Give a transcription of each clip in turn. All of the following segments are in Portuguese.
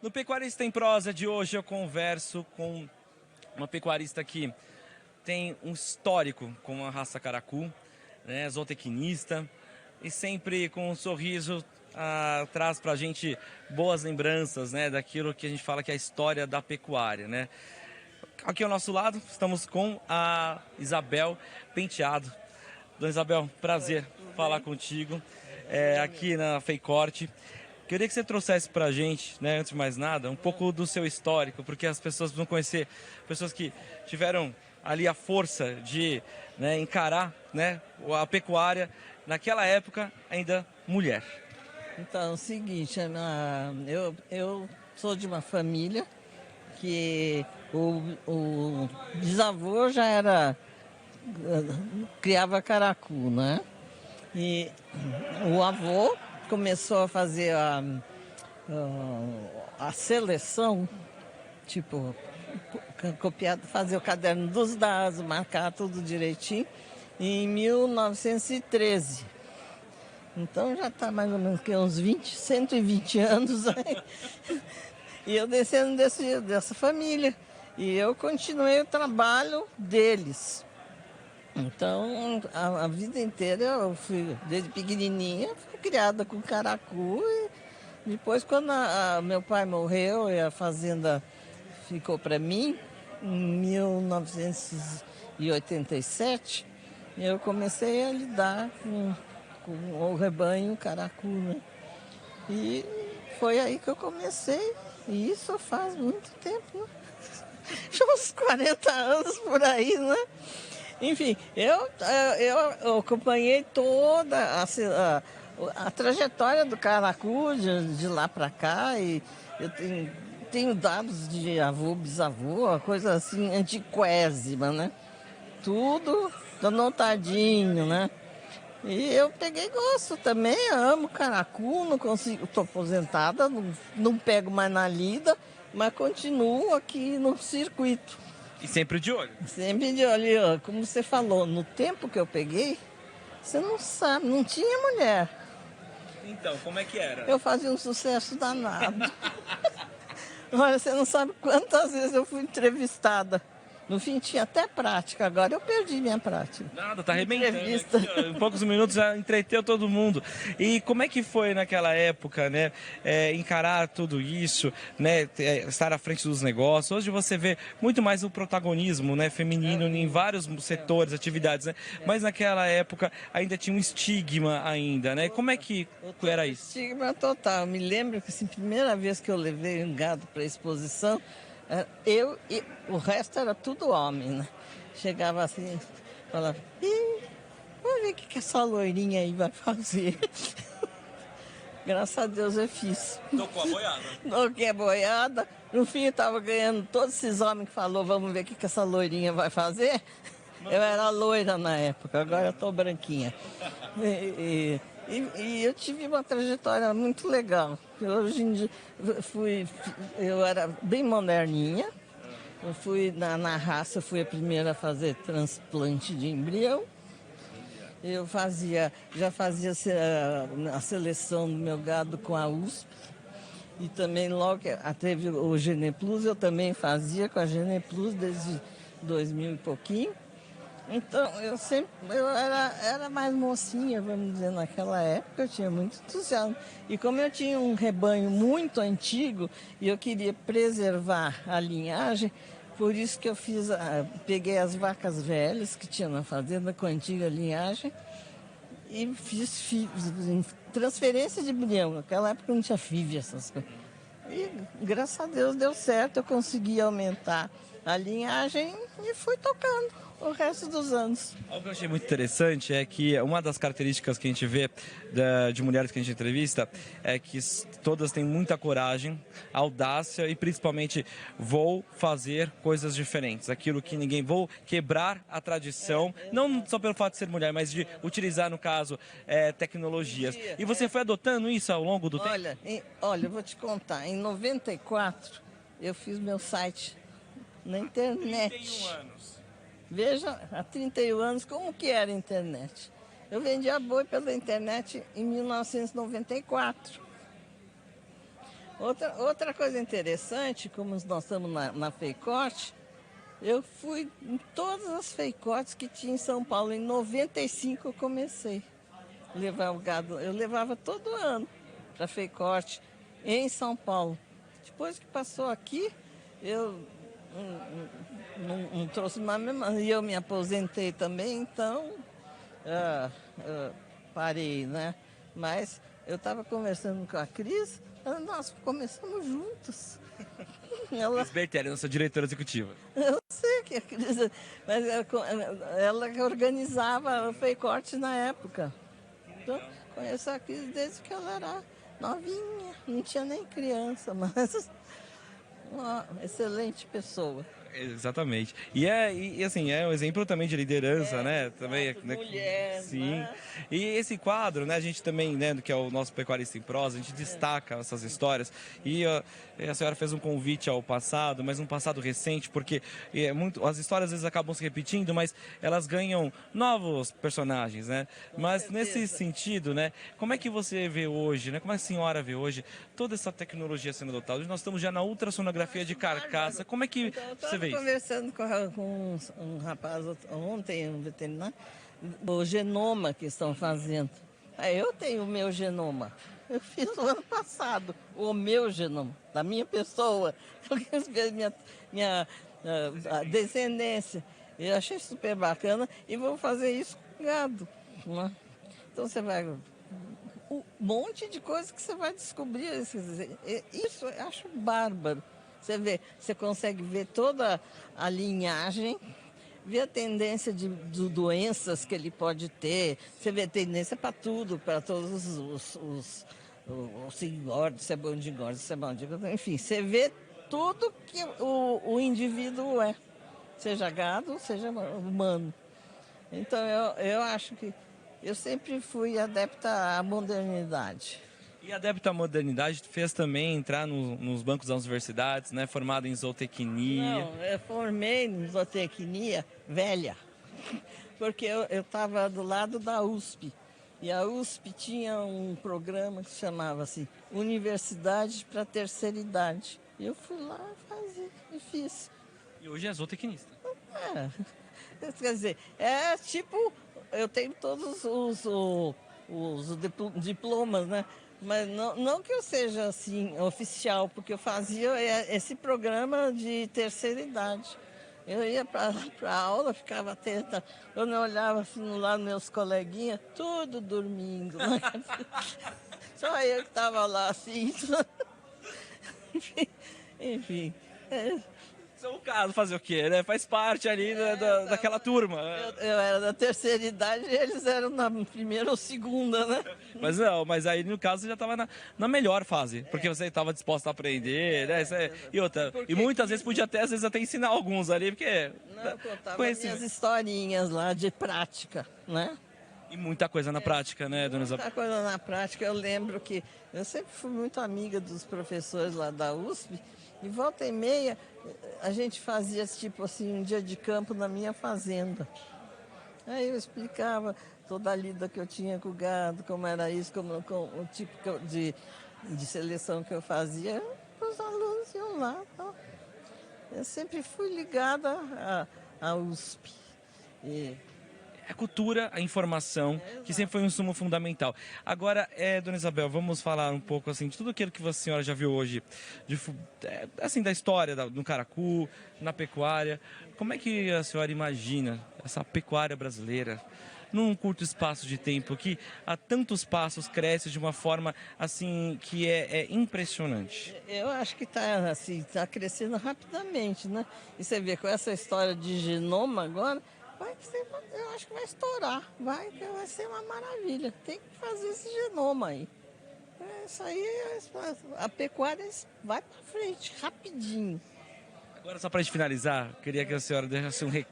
No Pecuarista em Prosa de hoje eu converso com uma pecuarista que tem um histórico com a raça caracu, né, zootecnista, e sempre com um sorriso traz pra gente boas lembranças, né, daquilo que a gente fala que é a história da pecuária, né. Aqui ao nosso lado estamos com a Isabel Penteado. Dona Isabel, prazer falar contigo aqui na Feicorte. Queria que você trouxesse pra gente, né, antes de mais nada, um pouco do seu histórico, porque as pessoas precisam conhecer pessoas que tiveram ali a força de, né, encarar, né, a pecuária, naquela época ainda mulher. Então, é o seguinte, eu sou de uma família que o bisavô já criava caracu, né? E o avô começou a fazer a seleção, tipo, copiado, fazer o caderno dos dados, marcar tudo direitinho, em 1913. Então já está mais ou menos que uns 120 anos aí. E eu descendo dessa família. E eu continuei o trabalho deles. Então, a vida inteira eu fui, desde pequenininha, fui criada com caracu. E depois, quando meu pai morreu e a fazenda ficou para mim, em 1987, eu comecei a lidar com o rebanho caracu, né? E foi aí que eu comecei. E isso faz muito tempo, né? Já uns 40 anos por aí, né? Enfim, eu acompanhei toda a trajetória do caracu de lá para cá. E eu tenho dados de avô, bisavô, uma coisa assim antiquésima, né? Tudo anotadinho, né? E eu peguei gosto também, amo caracu, não consigo, estou aposentada, não pego mais na lida, mas continuo aqui no circuito. E sempre de olho. Sempre de olho, como você falou, no tempo que eu peguei, você não sabe, não tinha mulher. Então, como é que era? Eu fazia um sucesso danado. Olha, você não sabe quantas vezes eu fui entrevistada. No fim tinha até prática, agora eu perdi minha prática. Nada, tá arrebentando. Entrevista. Aqui, ó, em poucos minutos já entreteu todo mundo. E como é que foi naquela época, né? Encarar tudo isso, né? Estar à frente dos negócios. Hoje você vê muito mais o protagonismo, né, feminino em vários setores, atividades, né? Mas naquela época ainda tinha um estigma ainda, né? Como é que era isso? Estigma total. Eu me lembro que assim, a primeira vez que eu levei um gado para exposição, eu e o resto era tudo homem, né? Chegava assim, falava, vamos ver o que essa loirinha aí vai fazer. Graças a Deus eu fiz. Tocou a boiada. Toquei a boiada. No fim eu estava ganhando todos esses homens que falou, vamos ver o que essa loirinha vai fazer. Eu era loira na época, agora eu estou branquinha. E eu tive uma trajetória muito legal. Hoje em dia eu era bem moderninha. Eu fui na raça, eu fui a primeira a fazer transplante de embrião. Eu já fazia a seleção do meu gado com a USP. E também logo que teve o Geneplus, eu também fazia com a Geneplus desde 2000 e pouquinho. Então, eu era mais mocinha, vamos dizer, naquela época, eu tinha muito entusiasmo. E como eu tinha um rebanho muito antigo e eu queria preservar a linhagem, por isso que eu peguei as vacas velhas que tinha na fazenda com a antiga linhagem e fiz transferência de embrião. Naquela época não tinha FIV, essas coisas. E graças a Deus deu certo, eu consegui aumentar a linhagem e fui tocando o resto dos anos. Algo que eu achei muito interessante é que uma das características que a gente vê de mulheres que a gente entrevista é que todas têm muita coragem, audácia e principalmente vou fazer coisas diferentes. Aquilo que vou quebrar a tradição, não só pelo fato de ser mulher, mas de utilizar, no caso, tecnologias. E você foi adotando isso ao longo do tempo? Olha, eu vou te contar, em 94 eu fiz meu site na internet. 31 anos. Veja, há 31 anos, como que era a internet. Eu vendia boi pela internet em 1994. Outra coisa interessante, como nós estamos na Feicorte, eu fui em todas as Feicortes que tinha em São Paulo. Em 95 eu comecei a levar o gado. Eu levava todo ano para Feicorte em São Paulo. Depois que passou aqui, eu não trouxe mais mesmo. E eu me aposentei também, então parei, né? Mas eu estava conversando com a Cris, nós começamos juntos. Cris Bertelli, nossa diretora executiva. Eu sei que a Cris, mas ela que organizava o Feicorte na época. Então, conheço a Cris desde que ela era novinha, não tinha nem criança, mas uma excelente pessoa. Exatamente. E assim, é um exemplo também de liderança, né? Também, Exato, mulher, sim. né? E esse quadro, né, a gente também, né, que é o nosso Pecuarista em Prosa, a gente destaca essas histórias. E a senhora fez um convite ao passado, mas um passado recente, porque as histórias às vezes acabam se repetindo, mas elas ganham novos personagens, né? Mas nesse sentido, né, como é que você vê hoje, né? Como a senhora vê hoje toda essa tecnologia sendo adotada? Hoje nós estamos já na ultrassonografia de carcaça. Como é que você vê isso? Conversando com um rapaz ontem, um veterinário, o genoma que estão fazendo. Eu tenho o meu genoma. Eu fiz o ano passado, o meu genoma, da minha pessoa. Eu quis ver minha descendência. Eu achei super bacana e vou fazer isso com gado. Né? Então você vai... Um monte de coisa que você vai descobrir. Isso eu acho bárbaro. Você vê, você consegue ver toda a linhagem, ver a tendência de doenças que ele pode ter. Você vê tendência para tudo, para todos se engorda, se é bom de engorda, se é bom de engorda. Enfim, você vê tudo que o indivíduo é, seja gado, seja humano. Então eu acho que eu sempre fui adepta à modernidade. E adepto à modernidade fez também entrar nos bancos das universidades, né? Formado em zootecnia. Não, eu formei em zootecnia velha, porque eu estava do lado da USP. E a USP tinha um programa que chamava assim, Universidade para Terceira Idade. E eu fui lá fazer e fiz. E hoje é zootecnista. Quer dizer, é tipo, eu tenho todos os diplomas, né? Mas não que eu seja assim oficial, porque eu fazia esse programa de terceira idade. Eu ia para a aula, ficava atenta, eu não olhava assim no lado meus coleguinhas, tudo dormindo. Né? Só eu que estava lá assim. Enfim. Isso é o caso, fazer o quê, né? Faz parte ali daquela turma. Eu era da terceira idade e eles eram na primeira ou segunda, né? Mas aí no caso você já estava na melhor fase, porque você estava disposto a aprender, né? E muitas vezes podia até, às vezes, até ensinar alguns ali, porque... Não, contava minhas historinhas lá de prática, né? E muita coisa na prática, né, dona Isabel? Muita coisa na prática. Eu lembro que eu sempre fui muito amiga dos professores lá da USP, e volta e meia a gente fazia tipo assim um dia de campo na minha fazenda. Aí eu explicava toda a lida que eu tinha com o gado, como era isso, com o tipo de seleção que eu fazia. Os alunos iam lá. Tá? Eu sempre fui ligada à USP. A cultura, a informação, que sempre foi um insumo fundamental. Agora, dona Isabel, vamos falar um pouco assim de tudo aquilo que a senhora já viu hoje, assim, da história do caracu, na pecuária. Como é que a senhora imagina essa pecuária brasileira num curto espaço de tempo que a tantos passos cresce de uma forma assim que é impressionante? Eu acho que está assim, crescendo rapidamente, né? E você vê com essa história de genoma agora, eu acho que vai estourar, vai ser uma maravilha. Tem que fazer esse genoma aí. Isso aí, a pecuária vai para frente, rapidinho. Agora, só para a gente finalizar, queria que a senhora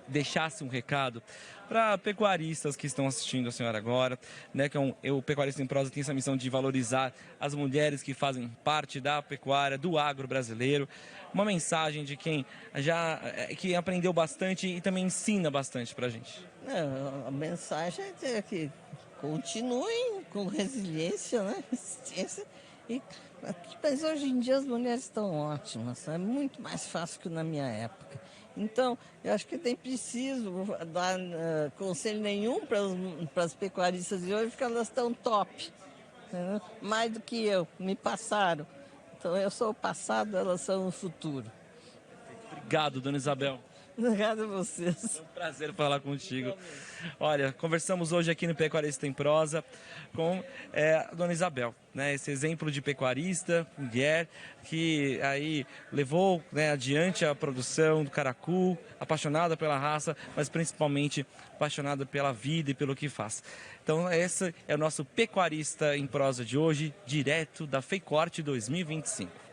deixasse um recado para pecuaristas que estão assistindo a senhora agora, né? Que o Pecuarista em Prosa tem essa missão de valorizar as mulheres que fazem parte da pecuária, do agro brasileiro. Uma mensagem de quem que aprendeu bastante e também ensina bastante para a gente. A mensagem é que continuem com resiliência, né? Resistência, Mas hoje em dia as mulheres estão ótimas, é muito mais fácil que na minha época. Então, eu acho que nem preciso dar conselho nenhum para as pecuaristas de hoje, porque elas estão top, entendeu? Mais do que eu, me passaram. Então, eu sou o passado, elas são o futuro. Obrigado, dona Isabel. Obrigada a vocês. É um prazer falar contigo. Olha, conversamos hoje aqui no Pecuarista em Prosa com a dona Isabel, né? Esse exemplo de pecuarista, mulher, que aí levou, né, adiante a produção do caracu, apaixonada pela raça, mas principalmente apaixonada pela vida e pelo que faz. Então esse é o nosso Pecuarista em Prosa de hoje, direto da FEICORTE 2025.